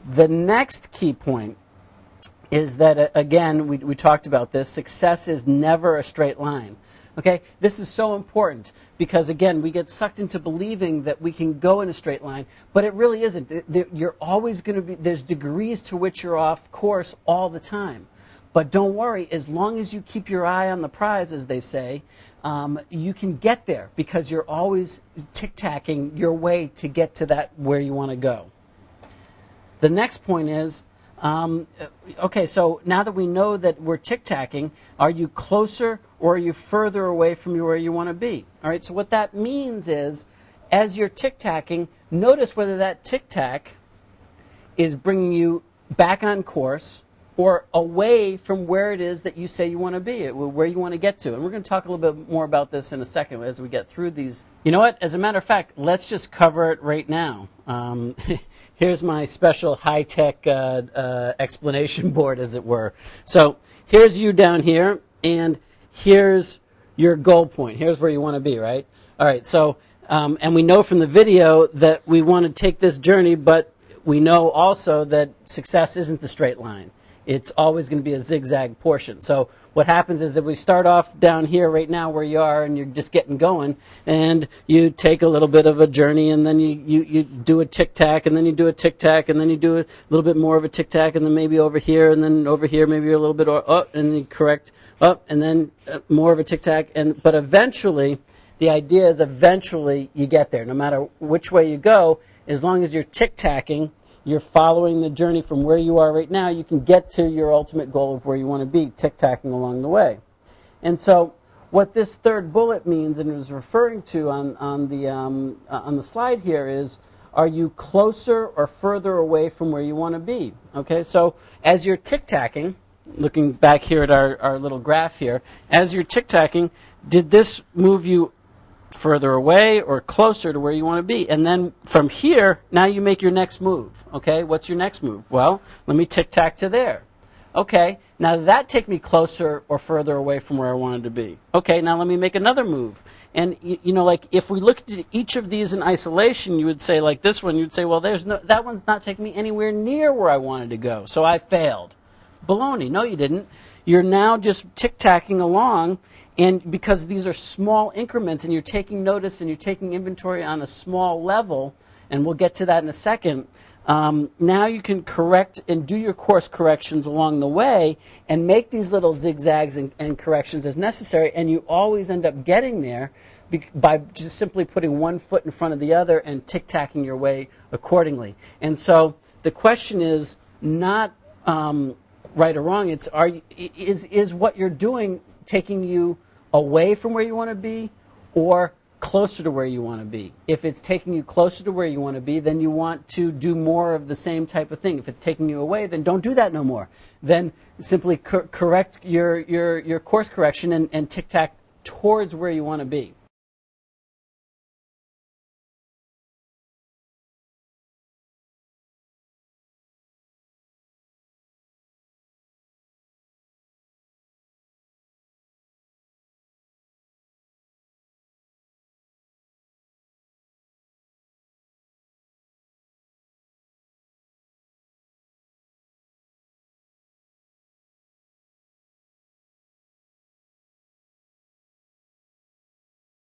The next key point is that, again, we talked about this, success is never a straight line. Okay? This is so important because, again, we get sucked into believing that we can go in a straight line, but it really isn't. You're always going to be, there's degrees to which you're off course all the time. But don't worry, as long as you keep your eye on the prize, as they say, you can get there because you're always tic-tacking your way to get to that where you want to go. The next point is, okay, so now that we know that we're tic-tacking, are you closer or are you further away from where you want to be? All right, so what that means is, as you're tic-tacking, notice whether that tic-tac is bringing you back on course or away from where it is that you say you want to be, where you want to get to. And we're going to talk a little bit more about this in a second as we get through these. You know what? As a matter of fact, let's just cover it right now. Here's my special high-tech explanation board, as it were. So here's you down here, and here's your goal point. Here's where you want to be, right? All right, so, and we know from the video that we want to take this journey, but we know also that success isn't a straight line. It's always going to be a zigzag portion. So what happens is that we start off down here right now where you are and you're just getting going, and you take a little bit of a journey, and then you do a tic-tac, and then you do a tic-tac, and then you do a little bit more of a tic-tac, and then maybe over here, and then over here maybe a little bit up, and then you correct up, and then more of a tic-tac. But eventually, the idea is eventually you get there. No matter which way you go, as long as you're tic-tacking, you're following the journey from where you are right now, you can get to your ultimate goal of where you want to be, tic-tacking along the way. And so what this third bullet means, and is referring to on the slide here, is, are you closer or further away from where you want to be? Okay, so as you're tic-tacking, looking back here at our little graph here, as you're tic-tacking, did this move you further away or closer to where you want to be? And then from here, now you make your next move. Okay, what's your next move? Well, let me tic-tac to there. Okay, now did that take me closer or further away from where I wanted to be? Okay, now let me make another move. And, you know, like if we looked at each of these in isolation, you would say, like this one, you'd say, well, that one's not taking me anywhere near where I wanted to go, so I failed. Baloney. No, you didn't. You're now just tic-tacking along, and because these are small increments and you're taking notice and you're taking inventory on a small level, and we'll get to that in a second, now you can correct and do your course corrections along the way and make these little zigzags and corrections as necessary, and you always end up getting there by just simply putting one foot in front of the other and tic-tacking your way accordingly. And so the question is not right or wrong. It's is what you're doing taking you away from where you want to be or closer to where you want to be? If it's taking you closer to where you want to be, then you want to do more of the same type of thing. If it's taking you away, then don't do that no more. Then simply correct your course correction and tic-tac towards where you want to be.